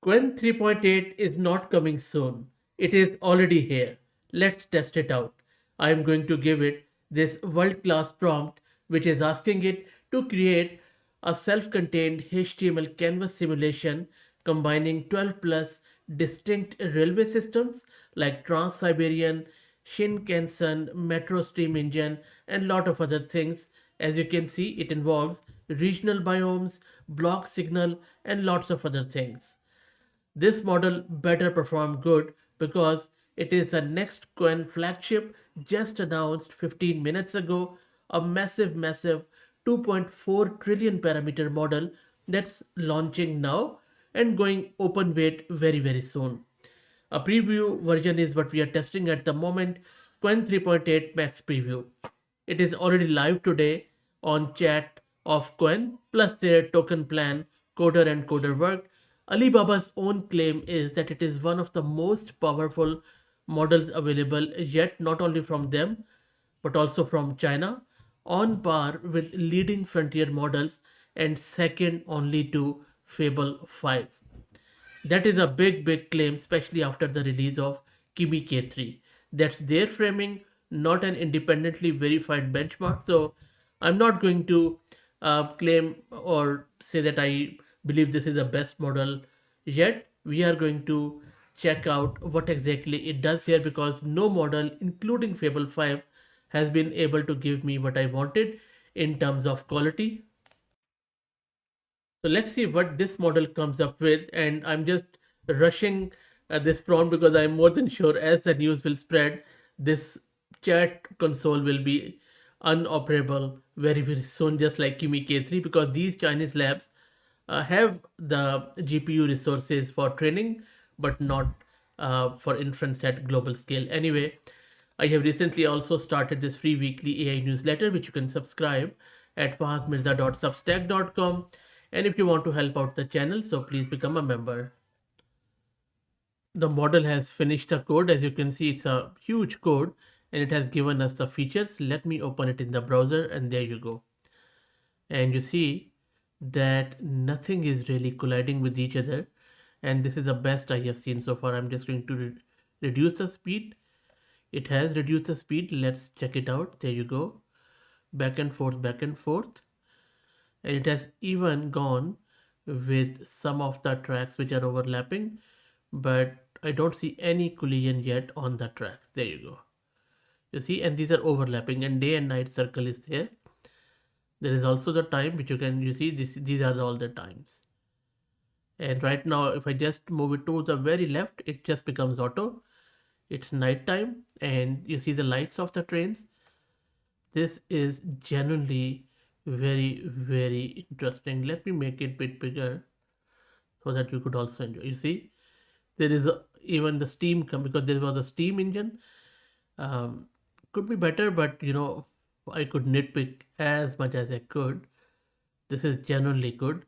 Qwen 3.8 is not coming soon. It is already here. Let's test it out. I am going to give it this world-class prompt which is asking it to create a self-contained HTML canvas simulation combining 12 plus distinct railway systems like Trans-Siberian, Shinkansen, Metro Steam Engine and lot of other things. As you can see, it involves regional biomes, block signal and lots of other things. This model better perform good because it is a next Qwen flagship just announced 15 minutes ago, a massive 2.4 trillion parameter model that's launching now and going open weight very soon. A preview version is what we are testing at the moment, Qwen 3.8 Max Preview. It is already live today on chat of Qwen, plus their token plan, coder and coder work. Alibaba's own claim is that it is one of the most powerful models available yet, not only from them, but also from China, on par with leading frontier models and second only to Fable 5. That is a big claim, especially after the release of Kimi K3. That's their framing, not an independently verified benchmark. So I'm not going to claim or say that I believe this is the best model yet. We are going to check out what exactly it does here because no model, including Fable 5, has been able to give me what I wanted in terms of quality. So let's see what this model comes up with. And I'm just rushing this prompt because I'm more than sure as the news will spread, this chat console will be unoperable very soon, just like Kimi K3, because these Chinese labs have the GPU resources for training, but not for inference at global scale. Anyway, I have recently also started this free weekly AI newsletter, which you can subscribe at fahadmirza.substack.com. And if you want to help out the channel, so please become a member. The model has finished the code. As you can see, it's a huge code and it has given us the features. Let me open it in the browser and there you go. And you see that nothing is really colliding with each other. And this is the best I have seen so far. I'm just going to reduce the speed. It has reduced the speed. Let's check it out. There you go. Back and forth. And it has even gone with some of the tracks which are overlapping, but I don't see any collision yet on the tracks. There you go. You see, and these are overlapping and day and night circle is there. There is also the time which you see these are all the times. And right now if I just move it to the very left, it just becomes auto. It's night time and you see the lights of the trains. This is genuinely very interesting. Let me make it a bit bigger so that you could also enjoy. You see, there is even the steam come because there was a steam engine. Um, could be better, but I could nitpick as much as I could. This is genuinely good,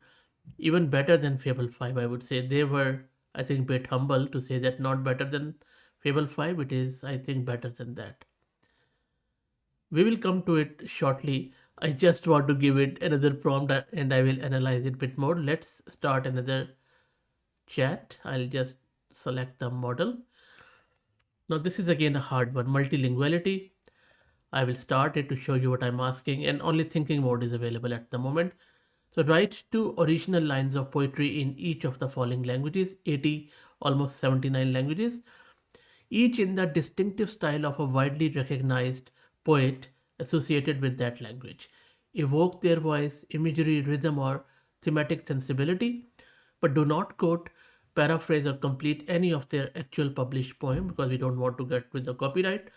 even better than Fable 5. I would say they were, I think, bit humble to say that not better than Fable 5. It is, I think, better than that. We will come to it shortly. I just want to give it another prompt and I will analyze it a bit more. Let's start another chat. I'll just select the model. Now this is again a hard one, multilinguality. I will start it to show you what I'm asking, and only thinking mode is available at the moment. So write two original lines of poetry in each of the following languages, 80, almost 79 languages, each in the distinctive style of a widely recognized poet associated with that language. Evoke their voice, imagery, rhythm, or thematic sensibility, but do not quote, paraphrase, or complete any of their actual published poem because we don't want to get with the copyright.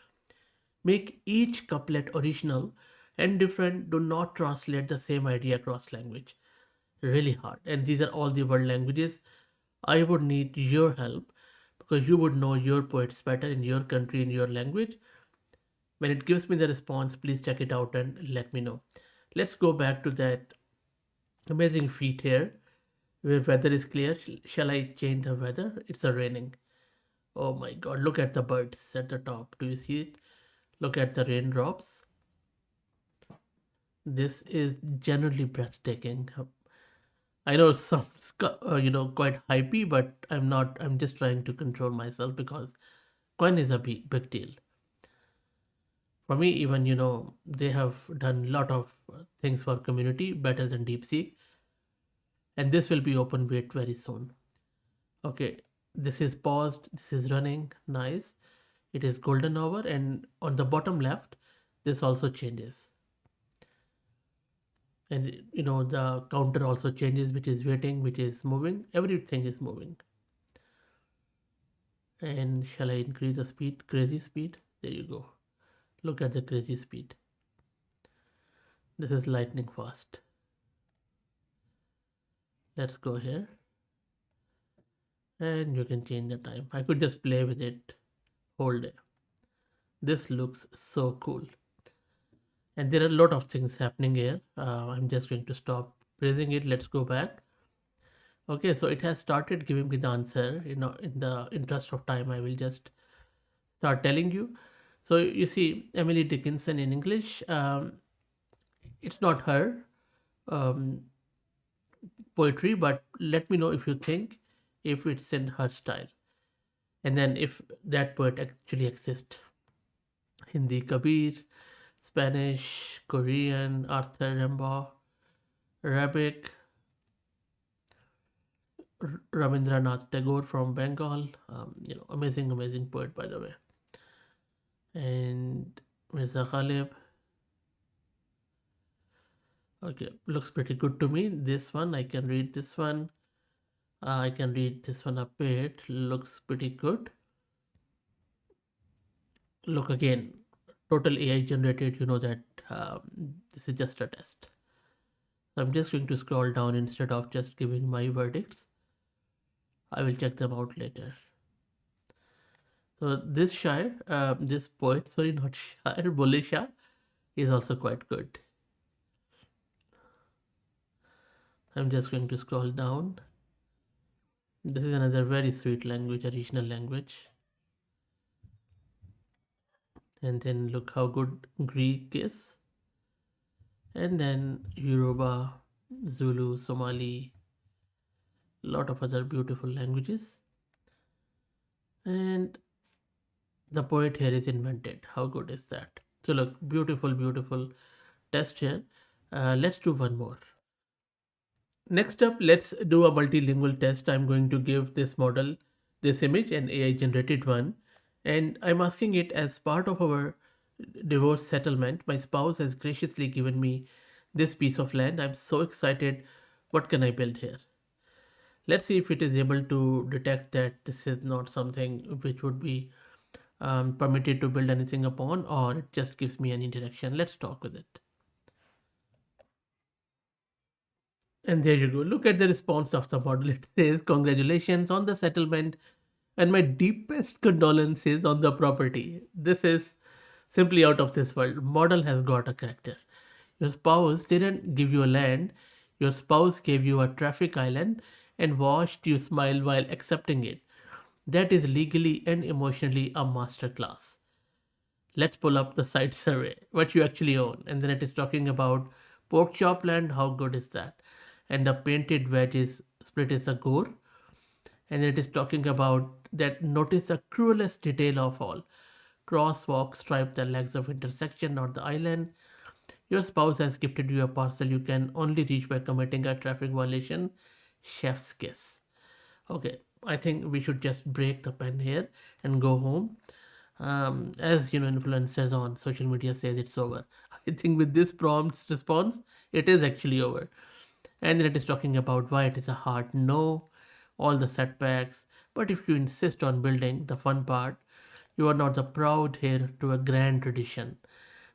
Make each couplet original and different. Do not translate the same idea across language. Really hard. And these are all the world languages. I would need your help because you would know your poets better in your country, in your language. When it gives me the response, please check it out and let me know. Let's go back to that amazing feat here where weather is clear. Shall I change the weather? It's a raining. Oh my god, look at the birds at the top. Do you see it? Look at the raindrops. This is genuinely breathtaking. I know some quite hypey, but I'm not. I'm just trying to control myself because Qwen is a big deal for me. Even they have done a lot of things for community better than DeepSeek, and this will be open beta very soon. Okay, this is paused. This is running. Nice. It is golden hour, and on the bottom left, this also changes, and the counter also changes, which is waiting, which is moving. Everything is moving. And shall I increase the speed? Crazy speed. There you go. Look at the crazy speed. This is lightning fast. Let's go here, and you can change the time. I could just play with it whole day. This looks so cool. And there are a lot of things happening here. I'm just going to stop praising it. Let's go back. Okay, so it has started giving me the answer. In the interest of time, I will just start telling you. So you see, Emily Dickinson in English. It's not her um, poetry, but let me know if you think if it's in her style, and then if that poet actually exists. Hindi Kabir, Spanish, Korean, Arthur Rimbaud, Arabic, Rabindranath Tagore from Bengal. Amazing poet, by the way. And Mirza Ghalib. Okay, looks pretty good to me. This one, I can read this one. I can read this one a bit. Looks pretty good. Look again, total AI generated. You know that this is just a test. So I'm just going to scroll down instead of just giving my verdicts. I will check them out later. So this Shire, this poet, sorry, not Shire, Bulle Shah, is also quite good. I'm just going to scroll down. This is another very sweet language, a regional language. And then look how good Greek is. And then Yoruba, Zulu, Somali, a lot of other beautiful languages. And the poet here is invented. How good is that? So look, beautiful test here. Let's do one more. Next up, let's do a multilingual test. I'm going to give this model this image, an AI generated one, and I'm asking it as part of our divorce settlement. My spouse has graciously given me this piece of land. I'm so excited. What can I build here? Let's see if it is able to detect that this is not something which would be permitted to build anything upon, or it just gives me any direction. Let's talk with it. And there you go. Look at the response of the model. It says, "Congratulations on the settlement and my deepest condolences on the property." This is simply out of this world. Model has got a character. Your spouse didn't give you a land, your spouse gave you a traffic island and watched you smile while accepting it. That is legally and emotionally a masterclass. Let's pull up the site survey, what you actually own. And then it is talking about pork chop land. How good is that? And the painted wedge is split is a gore. And it is talking about that notice the cruelest detail of all. Crosswalk stripe the legs of intersection, not the island. Your spouse has gifted you a parcel you can only reach by committing a traffic violation. Chef's kiss. Okay, I think we should just break the pen here and go home. As you know, influencers on social media says it's over. I think with this prompt response, it is actually over. And then it is talking about why it is a hard no, all the setbacks. But if you insist on building the fun part, you are not the proud heir to a grand tradition,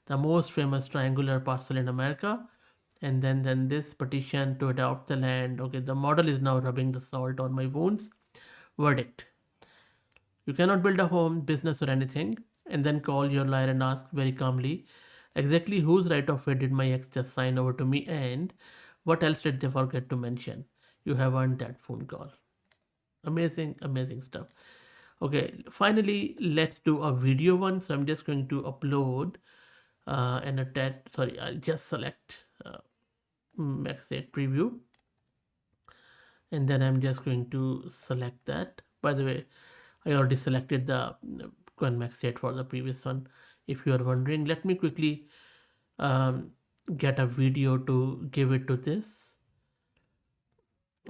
the most famous triangular parcel in America. And then this petition to adopt the land. Okay, the model is now rubbing the salt on my wounds. Verdict: you cannot build a home, business, or anything, and then call your lawyer and ask very calmly, exactly whose right of way did my ex just sign over to me, and what else did they forget to mention? You have earned that phone call. Amazing stuff. Okay, finally, let's do a video one. So I'm just going to upload and attach. Sorry, I'll just select max it preview. And then I'm just going to select that. By the way, I already selected the Qwen3.8 for the previous one. If you are wondering, let me quickly um, get a video to give it to this,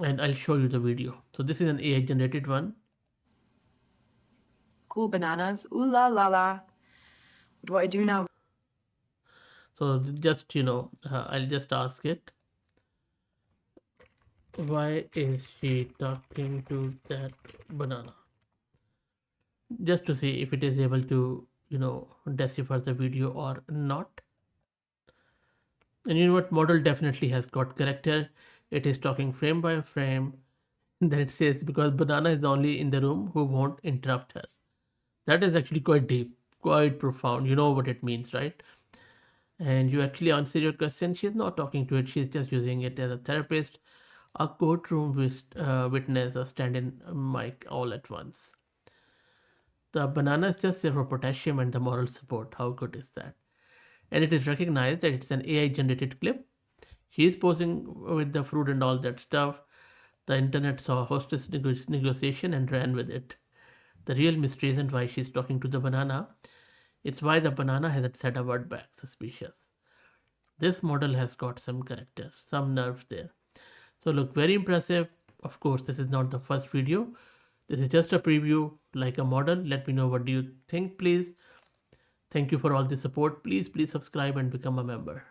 and I'll show you the video. So this is an AI generated one. Cool bananas. Ooh la la la. What do I do now? So just I'll just ask it, why is she talking to that banana? Just to see if it is able to decipher the video or not. And you know what? Model definitely has got character. It is talking frame by frame. Then it says, because banana is the only in the room who won't interrupt her. That is actually quite deep, quite profound. You know what it means, right? And you actually answer your question. She's not talking to it, she's just using it as a therapist, a courtroom witness, a stand in mic all at once. The banana is just there for potassium and the moral support. How good is that? And it is recognized that it's an AI generated clip. She is posing with the fruit and all that stuff. The internet saw hostess negotiation and ran with it. The real mystery isn't why she's talking to the banana, it's why the banana hasn't said a word back. Suspicious. This model has got some character, some nerve there. So look, very impressive. Of course, this is not the first video. This is just a preview, like a model. Let me know what do you think, please. Thank you for all the support. Please subscribe and become a member.